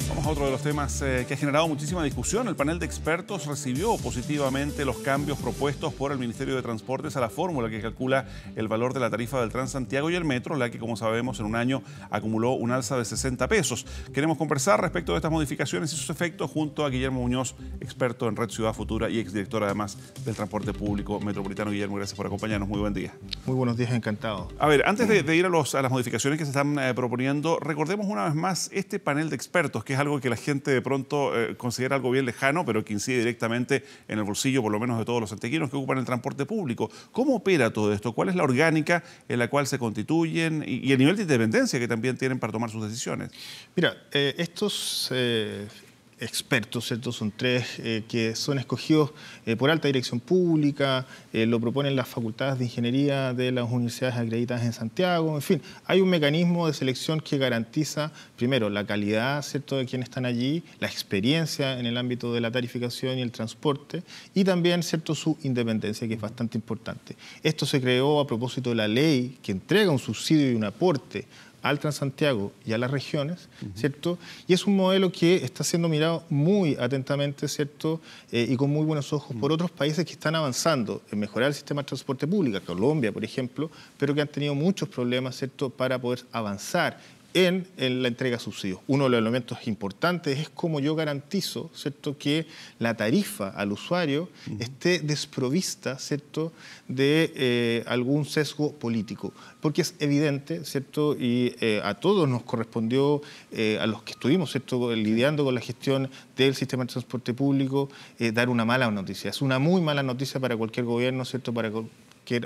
Vamos a otro de los temas que ha generado muchísima discusión. El panel de expertos recibió positivamente los cambios propuestos por el Ministerio de Transportes a la fórmula que calcula el valor de la tarifa del Transantiago y el Metro, la que, como sabemos, en un año acumuló un alza de 60 pesos. Queremos conversar respecto de estas modificaciones y sus efectos junto a Guillermo Muñoz, experto en Red Ciudad Futura y exdirector además del transporte público metropolitano. Guillermo, gracias por acompañarnos. Muy buen día. Muy buenos días, encantado. A ver, antes de ir a las modificaciones que se están proponiendo, recordemos una vez más este panel de expertos, que es algo que la gente de pronto considera algo bien lejano, pero que incide directamente en el bolsillo, por lo menos de todos los santiaguinos que ocupan el transporte público. ¿Cómo opera todo esto? ¿Cuál es la orgánica en la cual se constituyen y el nivel de independencia que también tienen para tomar sus decisiones? Mira, estos expertos, ¿cierto? Son tres que son escogidos por alta dirección pública, lo proponen las facultades de ingeniería de las universidades acreditadas en Santiago, en fin, hay un mecanismo de selección que garantiza, primero, la calidad, ¿cierto?, de quienes están allí, la experiencia en el ámbito de la tarificación y el transporte, y también, ¿cierto?, su independencia, que es bastante importante. Esto se creó a propósito de la ley que entrega un subsidio y un aporte al Transantiago y a las regiones, ¿cierto? Y es un modelo que está siendo mirado muy atentamente, ¿cierto? Y con muy buenos ojos por otros países que están avanzando en mejorar el sistema de transporte público, Colombia, por ejemplo, pero que han tenido muchos problemas, ¿cierto?, para poder avanzar en la entrega de subsidios. Uno de los elementos importantes es cómo yo garantizo, ¿cierto?, que la tarifa al usuario esté desprovista, ¿cierto?, de algún sesgo político. Porque es evidente, ¿cierto?, y a todos nos correspondió, a los que estuvimos, ¿cierto?, lidiando con la gestión del sistema de transporte público, dar una mala noticia. Es una muy mala noticia para cualquier gobierno, ¿cierto?, para cualquier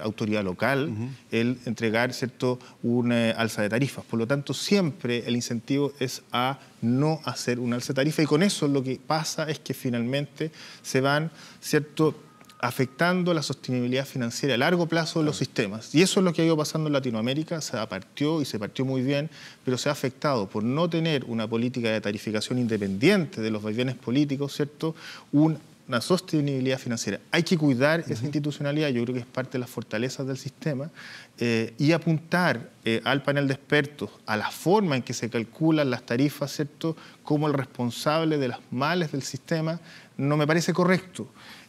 autoridad local, el entregar, ¿cierto?, una alza de tarifas. Por lo tanto, siempre el incentivo es a no hacer una alza de tarifa, y con eso lo que pasa es que finalmente se van, ¿cierto?, afectando la sostenibilidad financiera a largo plazo de los sistemas. Y eso es lo que ha ido pasando en Latinoamérica. Se partió y se partió muy bien, pero se ha afectado por no tener una política de tarificación independiente de los vaivenes políticos, ¿cierto?, una sostenibilidad financiera. Hay que cuidar esa institucionalidad, yo creo que es parte de las fortalezas del sistema, y apuntar al panel de expertos, a la forma en que se calculan las tarifas, ¿cierto?, como el responsable de los males del sistema, no me parece correcto.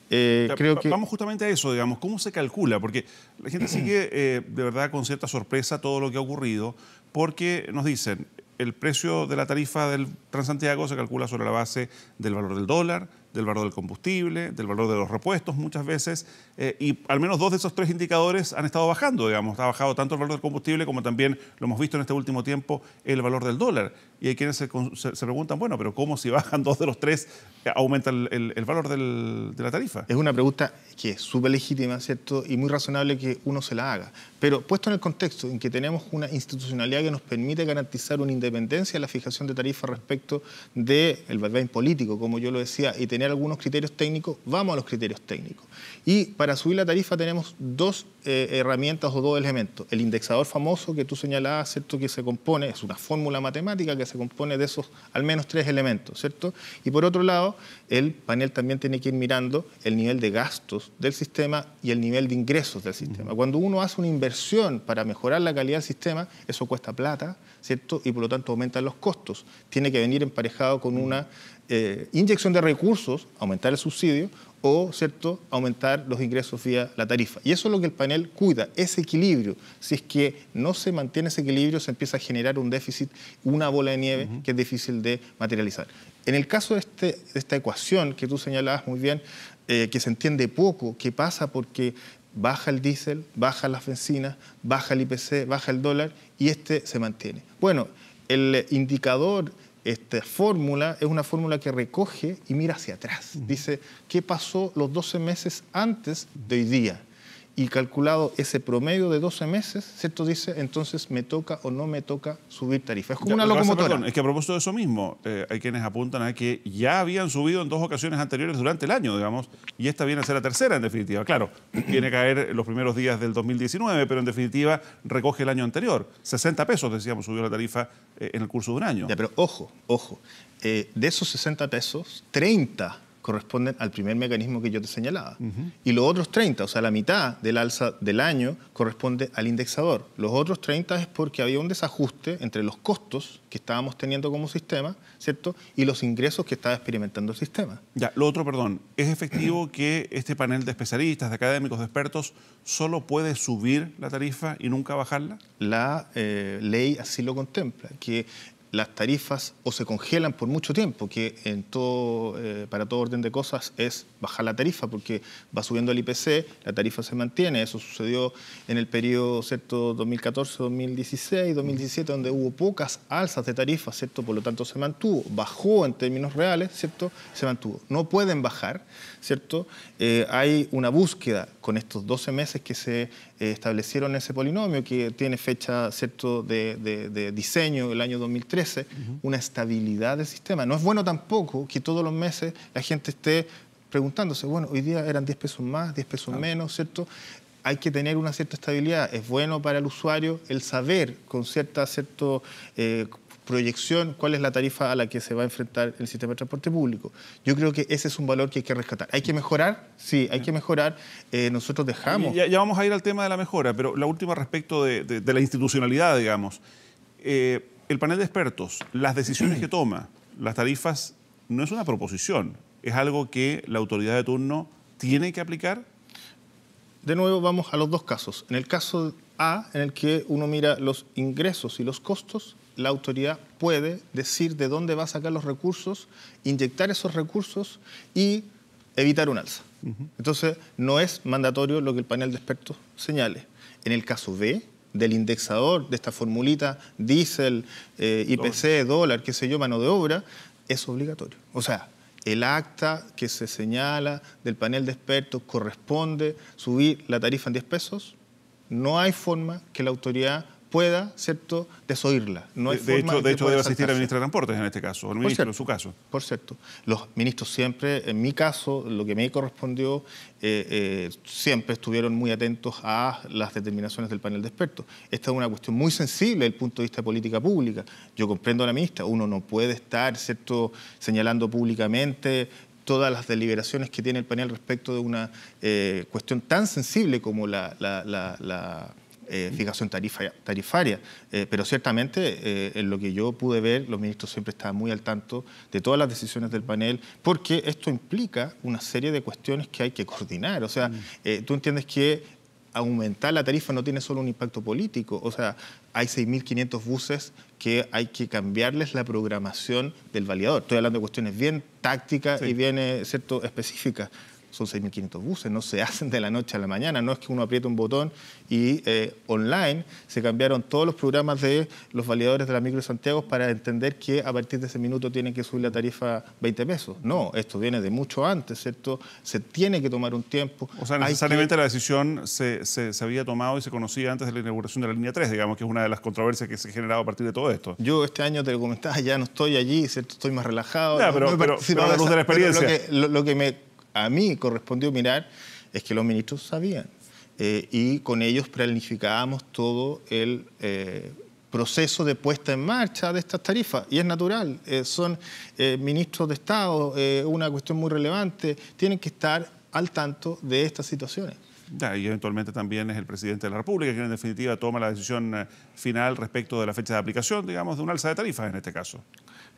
Creo que vamos justamente a eso, digamos, ¿cómo se calcula? Porque la gente sigue de verdad con cierta sorpresa todo lo que ha ocurrido, porque nos dicen, el precio de la tarifa del Transantiago se calcula sobre la base del valor del dólar, del valor del combustible, del valor de los repuestos muchas veces, y al menos dos de esos tres indicadores han estado bajando, digamos. Ha bajado tanto el valor del combustible como también, lo hemos visto en este último tiempo, el valor del dólar. Y hay quienes se preguntan, bueno, pero ¿cómo si bajan dos de los tres aumenta el valor de la tarifa? Es una pregunta que es súper legítima, ¿cierto?, y muy razonable que uno se la haga. Pero puesto en el contexto en que tenemos una institucionalidad que nos permite garantizar una independencia en la fijación de tarifas respecto del vaivén político, como yo lo decía, y tener algunos criterios técnicos, vamos a los criterios técnicos. Y para subir la tarifa tenemos dos herramientas o dos elementos. El indexador famoso que tú señalabas, ¿cierto?, que se compone, es una fórmula matemática que se compone de esos al menos tres elementos, ¿cierto? Y por otro lado, el panel también tiene que ir mirando el nivel de gastos del sistema y el nivel de ingresos del sistema. Cuando uno hace una inversión para mejorar la calidad del sistema, eso cuesta plata, ¿cierto?, y por lo tanto aumentan los costos. Tiene que venir emparejado con una inyección de recursos, aumentar el subsidio, o, ¿cierto?, aumentar los ingresos vía la tarifa. Y eso es lo que el panel cuida, ese equilibrio. Si es que no se mantiene ese equilibrio, se empieza a generar un déficit, una bola de nieve que es difícil de materializar. En el caso de esta ecuación que tú señalabas muy bien, que se entiende poco, ¿qué pasa? Porque baja el diésel, baja las bencinas, baja el IPC, baja el dólar y se mantiene. Bueno, el indicador, esta fórmula, es una fórmula que recoge y mira hacia atrás. Dice, ¿qué pasó los 12 meses antes de hoy día? Y calculado ese promedio de 12 meses, ¿cierto?, dice, entonces me toca o no me toca subir tarifa. Es como una locomotora. Perdón, es que a propósito de eso mismo, hay quienes apuntan a que ya habían subido en dos ocasiones anteriores durante el año, digamos, y esta viene a ser la tercera en definitiva. Claro, viene a caer los primeros días del 2019, pero en definitiva recoge el año anterior. 60 pesos, decíamos, subió la tarifa en el curso de un año. Ya, pero ojo, de esos 60 pesos, 30 corresponden al primer mecanismo que yo te señalaba. Y los otros 30, o sea, la mitad del alza del año, corresponde al indexador. Los otros 30 es porque había un desajuste entre los costos que estábamos teniendo como sistema, ¿cierto?, y los ingresos que estaba experimentando el sistema. Ya, lo otro, perdón, ¿es efectivo que este panel de especialistas, de académicos, de expertos, solo puede subir la tarifa y nunca bajarla? La ley así lo contempla, que las tarifas o se congelan por mucho tiempo, que para todo orden de cosas es bajar la tarifa, porque va subiendo el IPC, la tarifa se mantiene. Eso sucedió en el periodo, ¿cierto?, 2014, 2016, 2017, donde hubo pocas alzas de tarifas, ¿cierto?, por lo tanto se mantuvo. Bajó en términos reales, ¿cierto?, se mantuvo. No pueden bajar, ¿cierto? Hay una búsqueda con estos 12 meses que se establecieron ese polinomio, que tiene fecha, ¿cierto?, de diseño, el año 2013, una estabilidad del sistema. No es bueno tampoco que todos los meses la gente esté preguntándose, bueno, hoy día eran 10 pesos más, 10 pesos menos, ¿cierto? Hay que tener una cierta estabilidad. Es bueno para el usuario el saber con cierta proyección cuál es la tarifa a la que se va a enfrentar el sistema de transporte público. Yo creo que ese es un valor que hay que rescatar. ¿Hay que mejorar? Sí, hay que mejorar. Nosotros dejamos... Ya vamos a ir al tema de la mejora, pero la última respecto de la institucionalidad, digamos. El panel de expertos, las decisiones que toma, las tarifas, no es una proposición, es algo que la autoridad de turno tiene que aplicar. De nuevo vamos a los dos casos. En el caso A, en el que uno mira los ingresos y los costos, la autoridad puede decir de dónde va a sacar los recursos, inyectar esos recursos y evitar un alza. Entonces, no es mandatorio lo que el panel de expertos señale. En el caso B, del indexador, de esta formulita, diésel, IPC, dólar, qué sé yo, mano de obra, es obligatorio. O sea, el acta que se señala del panel de expertos corresponde subir la tarifa en 10 pesos. No hay forma que la autoridad pueda, ¿cierto?, desoírla. No hay forma de hecho debe asistir la ministra de Transportes en este caso, o el ministro en su caso. Por cierto. Los ministros siempre, en mi caso, lo que me correspondió, siempre estuvieron muy atentos a las determinaciones del panel de expertos. Esta es una cuestión muy sensible desde el punto de vista de política pública. Yo comprendo a la ministra, uno no puede estar, ¿cierto?, señalando públicamente todas las deliberaciones que tiene el panel respecto de una cuestión tan sensible como la fijación tarifaria, pero ciertamente en lo que yo pude ver, los ministros siempre estaban muy al tanto de todas las decisiones del panel, porque esto implica una serie de cuestiones que hay que coordinar. O sea, tú entiendes que aumentar la tarifa no tiene solo un impacto político, o sea, hay 6.500 buses que hay que cambiarles la programación del validador. Estoy hablando de cuestiones bien tácticas y bien ¿cierto?, específicas. Son 6.500 buses, no se hacen de la noche a la mañana, no es que uno apriete un botón y online se cambiaron todos los programas de los validadores de la Micro de Santiago para entender que a partir de ese minuto tienen que subir la tarifa 20 pesos. No, esto viene de mucho antes, ¿cierto? Se tiene que tomar un tiempo. O sea, necesariamente la decisión se había tomado y se conocía antes de la inauguración de la línea 3, digamos, que es una de las controversias que se ha generado a partir de todo esto. Yo este año, te lo comentaba, ya no estoy allí, ¿cierto? Estoy más relajado. Ya, pero a la luz de la experiencia. Lo que a mí correspondió mirar es que los ministros sabían y con ellos planificábamos todo el proceso de puesta en marcha de estas tarifas. Y es natural, son ministros de Estado, una cuestión muy relevante, tienen que estar al tanto de estas situaciones. Ya, y eventualmente también es el presidente de la República quien en definitiva toma la decisión final respecto de la fecha de aplicación, digamos, de un alza de tarifas en este caso.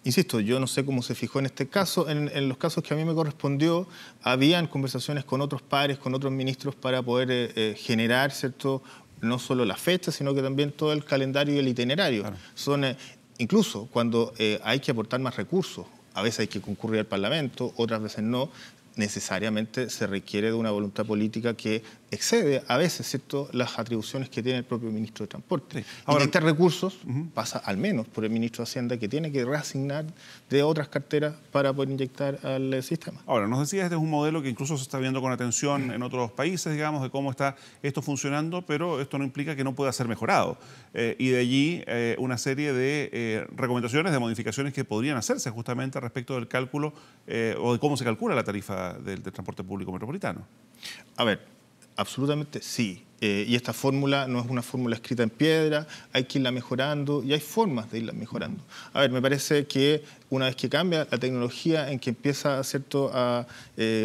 Insisto, yo no sé cómo se fijó en este caso. En los casos que a mí me correspondió, habían conversaciones con otros pares, con otros ministros para poder generar, ¿cierto?, no solo la fecha, sino que también todo el calendario y el itinerario. Claro. Incluso cuando hay que aportar más recursos, a veces hay que concurrir al Parlamento, otras veces no, necesariamente se requiere de una voluntad política que excede a veces, ¿cierto?, las atribuciones que tiene el propio ministro de Transporte. Sí. Ahora, inyectar recursos pasa al menos por el ministro de Hacienda, que tiene que reasignar de otras carteras para poder inyectar al sistema. Ahora, nos decías, este es un modelo que incluso se está viendo con atención en otros países, digamos, de cómo está esto funcionando, pero esto no implica que no pueda ser mejorado. Y de allí una serie de recomendaciones, de modificaciones que podrían hacerse justamente respecto del cálculo o de cómo se calcula la tarifa del transporte público metropolitano. A ver, Absolutamente sí. Y esta fórmula no es una fórmula escrita en piedra, hay que irla mejorando y hay formas de irla mejorando. A ver, me parece que una vez que cambia la tecnología en que empieza, ¿cierto?, a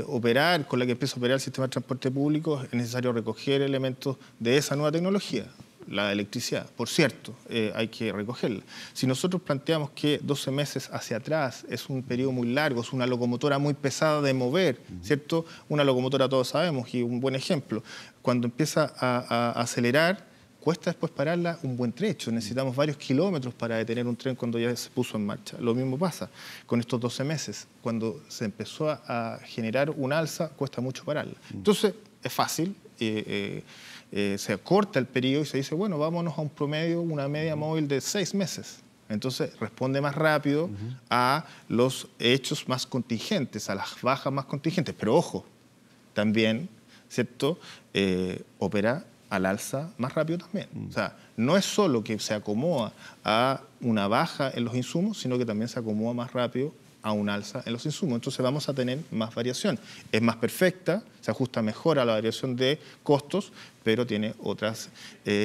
operar, con la que empieza a operar el sistema de transporte público, es necesario recoger elementos de esa nueva tecnología. La electricidad, por cierto, hay que recogerla. Si nosotros planteamos que 12 meses hacia atrás es un periodo muy largo, es una locomotora muy pesada de mover, ¿cierto? Una locomotora todos sabemos, y un buen ejemplo, cuando empieza a acelerar, cuesta después pararla un buen trecho. Necesitamos varios kilómetros para detener un tren cuando ya se puso en marcha. Lo mismo pasa con estos 12 meses. Cuando se empezó a generar un alza, cuesta mucho pararla. Entonces, es fácil. Se acorta el periodo y se dice, bueno, vámonos a un promedio, una media móvil de 6 meses. Entonces responde más rápido a los hechos más contingentes, a las bajas más contingentes. Pero ojo, también, ¿cierto?, opera al alza más rápido también. O sea, no es solo que se acomoda a una baja en los insumos, sino que también se acomoda más rápido a un alza en los insumos. Entonces vamos a tener más variación. Es más perfecta, se ajusta mejor a la variación de costos, pero tiene otras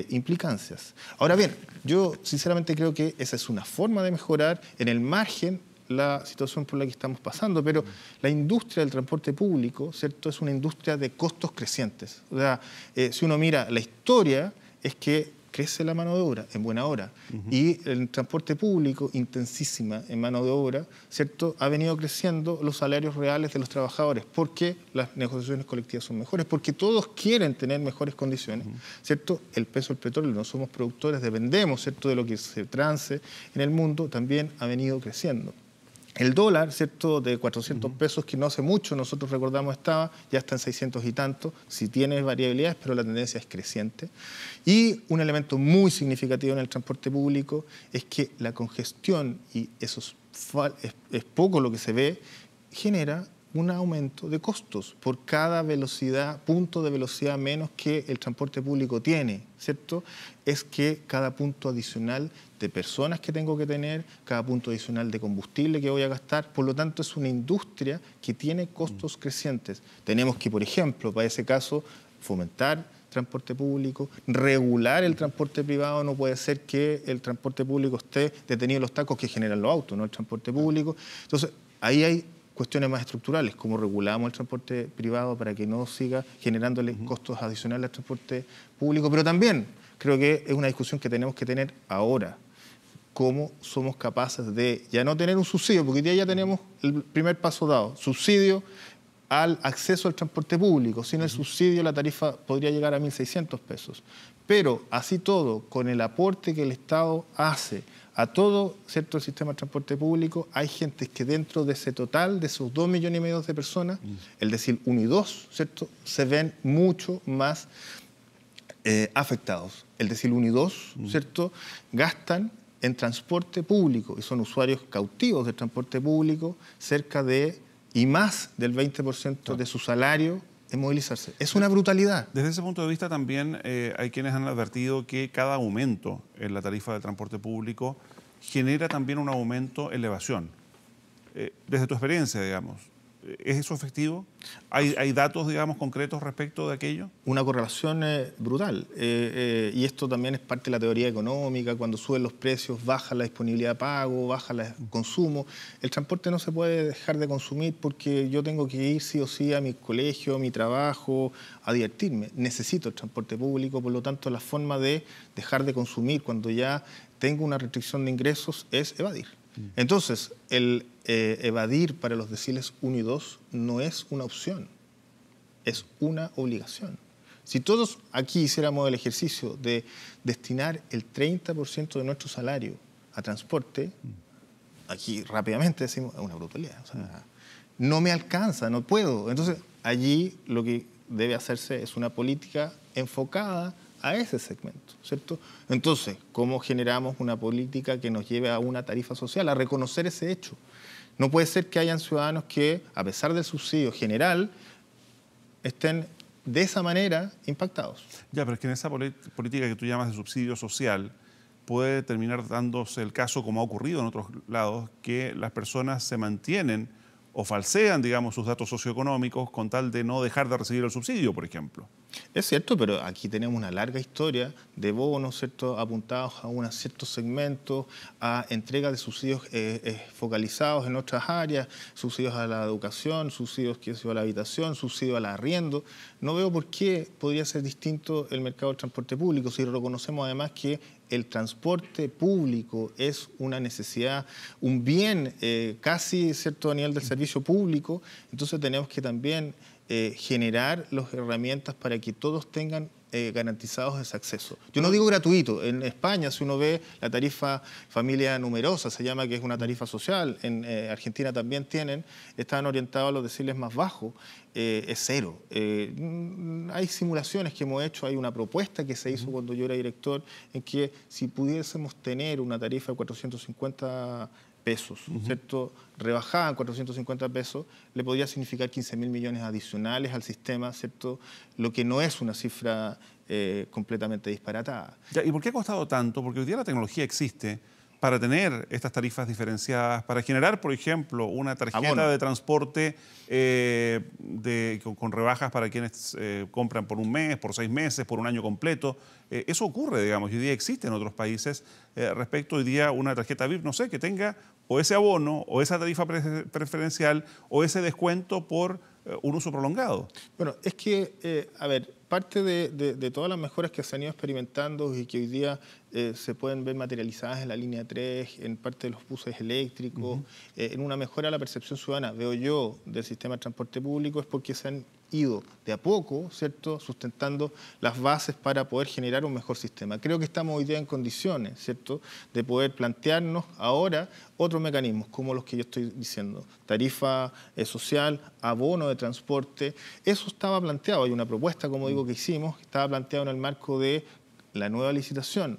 implicancias. Ahora bien, yo sinceramente creo que esa es una forma de mejorar en el margen la situación por la que estamos pasando, pero la industria del transporte público, ¿cierto?, es una industria de costos crecientes. O sea, si uno mira la historia, es que crece la mano de obra en buena hora. Y el transporte público, intensísima en mano de obra, ¿cierto?, ha venido creciendo los salarios reales de los trabajadores, porque las negociaciones colectivas son mejores, porque todos quieren tener mejores condiciones, ¿cierto? El peso del petróleo, no somos productores, dependemos, ¿cierto?, de lo que se trance en el mundo, también ha venido creciendo. El dólar, ¿cierto?, de 400 pesos, que no hace mucho, nosotros recordamos ya está en 600 y tanto, sí tiene variabilidades, pero la tendencia es creciente. Y un elemento muy significativo en el transporte público es que la congestión, y eso es poco lo que se ve, genera un aumento de costos por cada punto de velocidad menos que el transporte público tiene, ¿cierto? Es que cada punto adicional de personas que tengo que tener, cada punto adicional de combustible que voy a gastar, por lo tanto es una industria que tiene costos crecientes. Tenemos que, por ejemplo, para ese caso, fomentar transporte público, regular el transporte privado. No puede ser que el transporte público esté detenido en los tacos que generan los autos, no el transporte público. Entonces, ahí hay cuestiones más estructurales, cómo regulamos el transporte privado para que no siga generándole costos adicionales al transporte público, pero también creo que es una discusión que tenemos que tener ahora. Cómo somos capaces de ya no tener un subsidio, porque hoy día ya tenemos el primer paso dado, subsidio al acceso al transporte público. Sin el subsidio la tarifa podría llegar a 1.600 pesos. Pero así todo, con el aporte que el Estado hace a todo, ¿cierto?, el sistema de transporte público, hay gente que dentro de ese total, de esos 2,5 millones de personas, el decil 1 y 2, ¿cierto?, se ven mucho más afectados. El decil 1 y 2, ¿cierto?, gastan en transporte público y son usuarios cautivos del transporte público cerca de y más del 20% de su salario en movilizarse. Es una brutalidad. Desde ese punto de vista también hay quienes han advertido que cada aumento en la tarifa de transporte público genera también un aumento en la evasión. Desde tu experiencia, digamos, ¿es eso efectivo? ¿Hay datos, digamos, concretos respecto de aquello? Una correlación brutal. Y esto también es parte de la teoría económica. Cuando suben los precios, baja la disponibilidad de pago, baja el consumo. El transporte no se puede dejar de consumir porque yo tengo que ir sí o sí a mi colegio, a mi trabajo, a divertirme. Necesito el transporte público, por lo tanto, la forma de dejar de consumir cuando ya tengo una restricción de ingresos es evadir. Entonces, el evadir para los deciles 1 y 2 no es una opción, es una obligación. Si todos aquí hiciéramos el ejercicio de destinar el 30% de nuestro salario a transporte, aquí rápidamente decimos, es una brutalidad. O sea, no me alcanza, no puedo. Entonces, allí lo que debe hacerse es una política enfocada a ese segmento, ¿cierto? Entonces, ¿cómo generamos una política que nos lleve a una tarifa social, a reconocer ese hecho? No puede ser que hayan ciudadanos que, a pesar del subsidio general, estén de esa manera impactados. Ya, pero es que en esa política que tú llamas de subsidio social puede terminar dándose el caso, como ha ocurrido en otros lados, que las personas se mantienen o falsean, digamos, sus datos socioeconómicos con tal de no dejar de recibir el subsidio, por ejemplo. Es cierto, pero aquí tenemos una larga historia de bonos, ¿cierto?, apuntados a un cierto segmento, a entrega de subsidios focalizados en otras áreas, subsidios a la educación, subsidios a la habitación, subsidios al arriendo. No veo por qué podría ser distinto el mercado del transporte público si reconocemos además que el transporte público es una necesidad, un bien casi, ¿cierto?, a nivel del servicio público. Entonces tenemos que también generar las herramientas para que todos tengan garantizados ese acceso. Yo no digo gratuito. En España, si uno ve la tarifa familia numerosa, se llama, que es una tarifa social. En Argentina también están orientados a los deciles más bajos. Es cero. Hay simulaciones que hemos hecho, hay una propuesta que se hizo cuando yo era director, en que si pudiésemos tener una tarifa de 450 pesos, ¿cierto?, rebajada en 450 pesos, le podría significar 15.000 millones adicionales al sistema, ¿cierto?, lo que no es una cifra completamente disparatada. Ya, ¿y por qué ha costado tanto? Porque hoy día la tecnología existe para tener estas tarifas diferenciadas, para generar, por ejemplo, una tarjeta de transporte con rebajas para quienes compran por un mes, por 6 meses, por un año completo. Eso ocurre, digamos, y hoy día existe en otros países respecto hoy día a una tarjeta VIP, no sé, que tenga o ese abono, o esa tarifa preferencial, o ese descuento por un uso prolongado. Bueno, es que, a ver, parte de todas las mejoras que se han ido experimentando y que hoy día se pueden ver materializadas en la línea 3, en parte de los buses eléctricos, en una mejora de la percepción ciudadana, veo yo, del sistema de transporte público, es porque se han ido de a poco, ¿cierto?, sustentando las bases para poder generar un mejor sistema. Creo que estamos hoy día en condiciones, ¿cierto?, de poder plantearnos ahora otros mecanismos, como los que yo estoy diciendo, tarifa social, abono de transporte. Eso estaba planteado, hay una propuesta, como digo, que hicimos, estaba planteado en el marco de la nueva licitación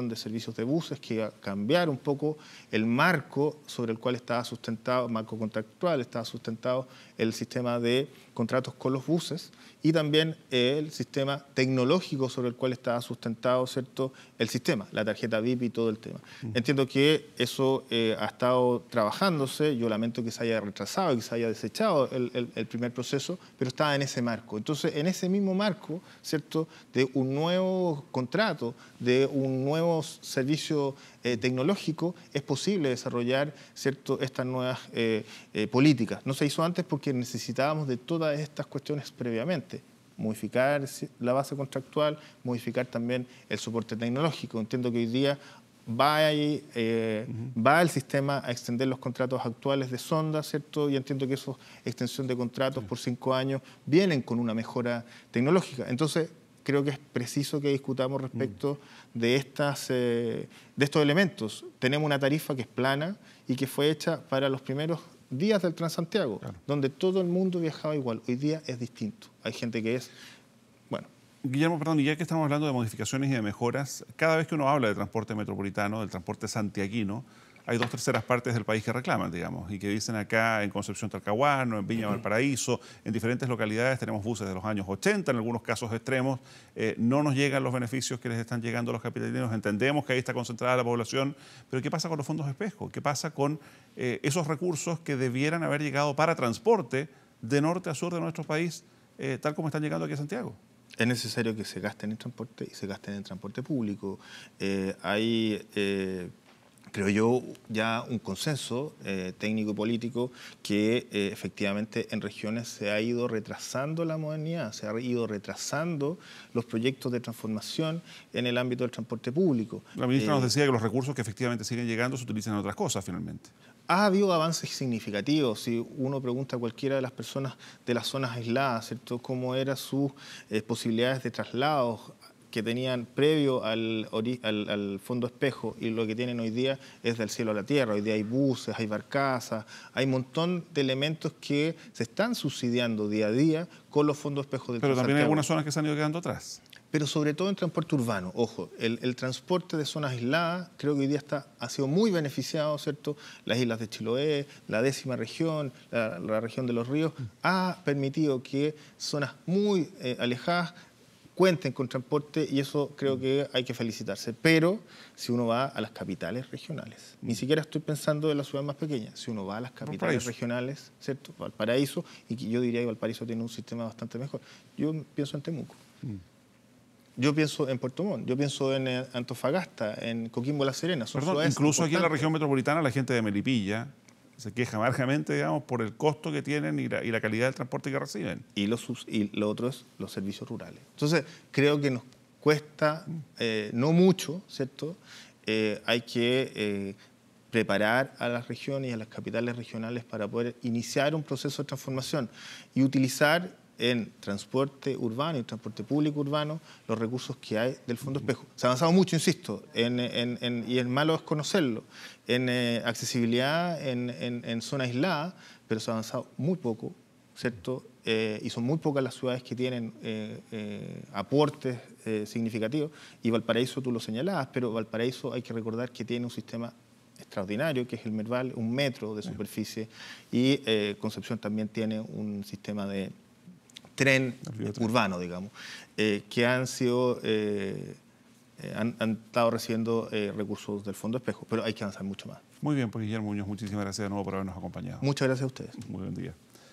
de servicios de buses, que iba a cambiar un poco el marco sobre el cual estaba sustentado, marco contractual, estaba sustentado el sistema de contratos con los buses, y también el sistema tecnológico sobre el cual estaba sustentado, ¿cierto?, el sistema, la tarjeta VIP y todo el tema. Entiendo que eso ha estado trabajándose, yo lamento que se haya retrasado y que se haya desechado el primer proceso, pero estaba en ese marco. Entonces, en ese mismo marco, ¿cierto?, de un nuevo contrato, de un nuevo servicio tecnológico, es posible desarrollar, ¿cierto?, estas nuevas políticas. No se hizo antes porque necesitábamos de todas estas cuestiones previamente. Modificar la base contractual, modificar también el soporte tecnológico. Entiendo que hoy día va el sistema a extender los contratos actuales de sonda, ¿cierto? Y entiendo que esa extensión de contratos por 5 años vienen con una mejora tecnológica. Entonces, creo que es preciso que discutamos respecto de estos elementos. Tenemos una tarifa que es plana y que fue hecha para los primeros días del Transantiago, donde todo el mundo viajaba igual. Hoy día es distinto. Hay gente que es... Bueno. Guillermo, perdón, y ya que estamos hablando de modificaciones y de mejoras, cada vez que uno habla de transporte metropolitano, del transporte santiaguino, hay 2/3 partes del país que reclaman, digamos, y que dicen acá en Concepción Talcahuano, en Viña Valparaíso, en diferentes localidades tenemos buses de los años 80, en algunos casos extremos, no nos llegan los beneficios que les están llegando a los capitalinos, entendemos que ahí está concentrada la población, pero ¿qué pasa con los fondos de espejo? ¿Qué pasa con esos recursos que debieran haber llegado para transporte de norte a sur de nuestro país, tal como están llegando aquí a Santiago? Es necesario que se gasten en transporte y se gasten en transporte público. Creo yo, ya un consenso técnico y político que efectivamente en regiones se ha ido retrasando la modernidad, se ha ido retrasando los proyectos de transformación en el ámbito del transporte público. La ministra nos decía que los recursos que efectivamente siguen llegando se utilizan en otras cosas finalmente. Ha habido avances significativos. Si uno pregunta a cualquiera de las personas de las zonas aisladas, ¿cierto?, cómo eran sus posibilidades de traslados que tenían previo al fondo espejo y lo que tienen hoy día es del cielo a la tierra. Hoy día hay buses, hay barcazas, hay un montón de elementos que se están subsidiando día a día con los fondos espejos del Pero también hay algunas zonas que se han ido quedando atrás. Pero sobre todo en transporte urbano. Ojo, el transporte de zonas aisladas creo que hoy día ha sido muy beneficiado, ¿cierto? Las islas de Chiloé, la 10ª región, la región de los ríos, ha permitido que zonas muy alejadas cuenten con transporte y eso creo que hay que felicitarse. Pero si uno va a las capitales regionales, ni siquiera estoy pensando en las ciudades más pequeñas, si uno va a las capitales regionales, ¿cierto? Valparaíso, y yo diría que Valparaíso tiene un sistema bastante mejor. Yo pienso en Temuco. Yo pienso en Puerto Montt, yo pienso en Antofagasta, en Coquimbo La Serena. Perdón, incluso aquí en la región metropolitana la gente de Melipilla se queja amargamente, digamos, por el costo que tienen y la calidad del transporte que reciben. Y lo otro es los servicios rurales. Entonces, creo que nos cuesta no mucho, ¿cierto? Hay que preparar a las regiones y a las capitales regionales para poder iniciar un proceso de transformación y utilizar en transporte urbano y transporte público urbano los recursos que hay del Fondo Espejo. Se ha avanzado mucho, insisto, y el malo es conocerlo, en accesibilidad en zona aislada, pero se ha avanzado muy poco, ¿cierto? Y son muy pocas las ciudades que tienen aportes significativos, y Valparaíso tú lo señalabas, pero Valparaíso hay que recordar que tiene un sistema extraordinario, que es el Merval, 1 metro de superficie, y Concepción también tiene un sistema de tren urbano, digamos, que han estado recibiendo recursos del Fondo Espejo, pero hay que avanzar mucho más. Muy bien, pues Guillermo Muñoz, muchísimas gracias de nuevo por habernos acompañado. Muchas gracias a ustedes. Muy buen día.